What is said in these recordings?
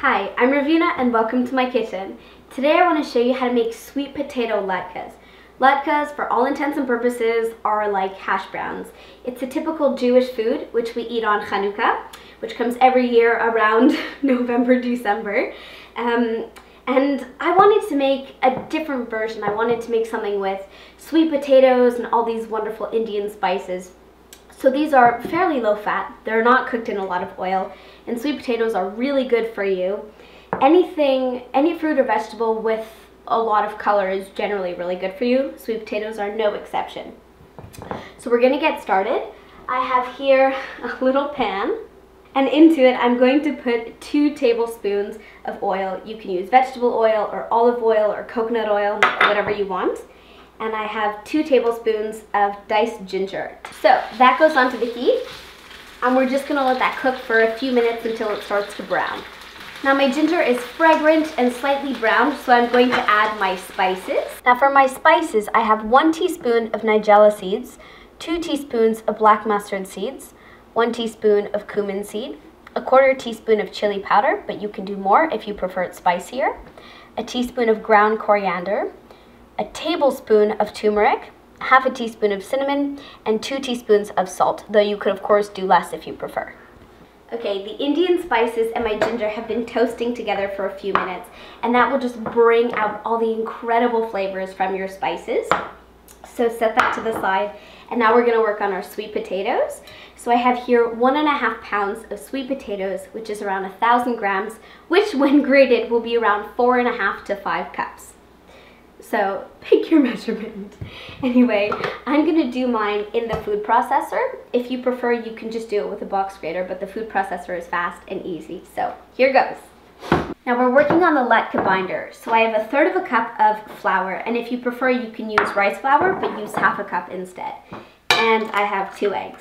Hi, I'm Reveena and welcome to my kitchen. Today I want to show you how to make sweet potato latkes. Latkes, for all intents and purposes, are like hash browns. It's a typical Jewish food which we eat on Hanukkah, which comes every year around November, December. And I wanted to make a different version. I wanted to make something with sweet potatoes and all these wonderful Indian spices. So these are fairly low fat, they're not cooked in a lot of oil, and sweet potatoes are really good for you. Any fruit or vegetable with a lot of color is generally really good for you. Sweet potatoes are no exception. So we're gonna get started. I have here a little pan, and into it I'm going to put 2 tablespoons of oil. You can use vegetable oil or olive oil or coconut oil, whatever you want. And I have 2 tablespoons of diced ginger. So that goes onto the heat, and we're just gonna let that cook for a few minutes until it starts to brown. Now my ginger is fragrant and slightly browned, so I'm going to add my spices. Now for my spices, I have 1 teaspoon of nigella seeds, 2 teaspoons of black mustard seeds, 1 teaspoon of cumin seed, 1/4 teaspoon of chili powder, but you can do more if you prefer it spicier, a teaspoon of ground coriander, a tablespoon of turmeric, 1/2 teaspoon of cinnamon, and 2 teaspoons of salt, though you could of course do less if you prefer. Okay, the Indian spices and my ginger have been toasting together for a few minutes, and that will just bring out all the incredible flavors from your spices. So set that to the side, and now we're gonna work on our sweet potatoes. So I have here 1.5 pounds of sweet potatoes, which is around 1,000 grams, which when grated will be around 4.5 to 5 cups. So pick your measurement. Anyway, I'm gonna do mine in the food processor. If you prefer, you can just do it with a box grater, but the food processor is fast and easy. So here goes. Now we're working on the latke binder. So I have 1/3 cup of flour, and if you prefer, you can use rice flour, but use 1/2 cup instead. And I have 2 eggs.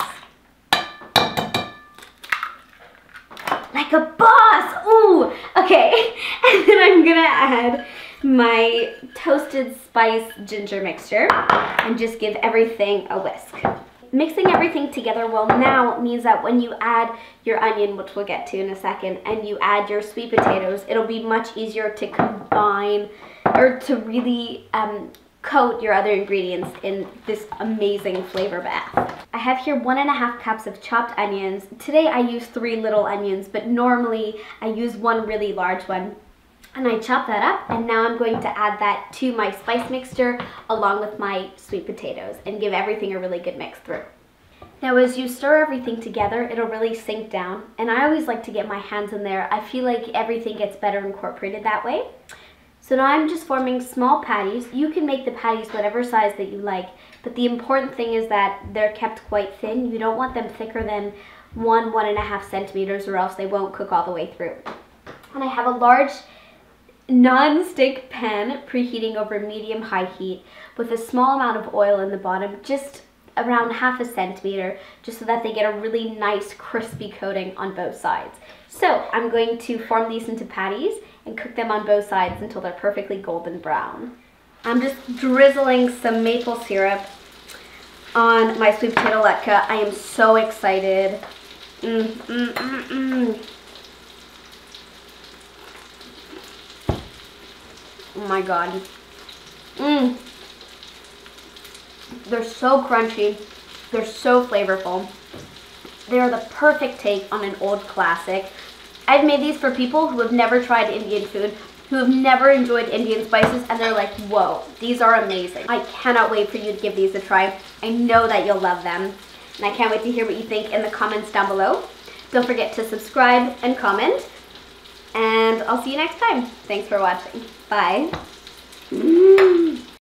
Like a boss! Ooh! Okay, and then I'm gonna add my toasted spice ginger mixture and just give everything a whisk. Mixing everything together well now means that when you add your onion, which we'll get to in a second, and you add your sweet potatoes, it'll be much easier to combine or to really coat your other ingredients in this amazing flavor bath. I have here 1.5 cups of chopped onions. Today I use 3 little onions, but normally I use 1 really large one. And I chop that up, and now I'm going to add that to my spice mixture along with my sweet potatoes and give everything a really good mix through. Now as you stir everything together, it'll really sink down, and I always like to get my hands in there. I feel like everything gets better incorporated that way. So now I'm just forming small patties. You can make the patties whatever size that you like, but the important thing is that they're kept quite thin. You don't want them thicker than 1.5 centimeters, or else they won't cook all the way through. And I have a large non-stick pan preheating over medium-high heat with a small amount of oil in the bottom, just around 1/2 centimeter, just so that they get a really nice crispy coating on both sides. So I'm going to form these into patties and cook them on both sides until they're perfectly golden brown. I'm just drizzling some maple syrup on my sweet potato latke. I am so excited. Oh my god. They're so crunchy. They're so flavorful. They're the perfect take on an old classic. I've made these for people who have never tried Indian food, who have never enjoyed Indian spices, and they're like, whoa, these are amazing. I cannot wait for you to give these a try. I know that you'll love them. And I can't wait to hear what you think in the comments down below. Don't forget to subscribe and comment. And I'll see you next time. Thanks for watching. Bye.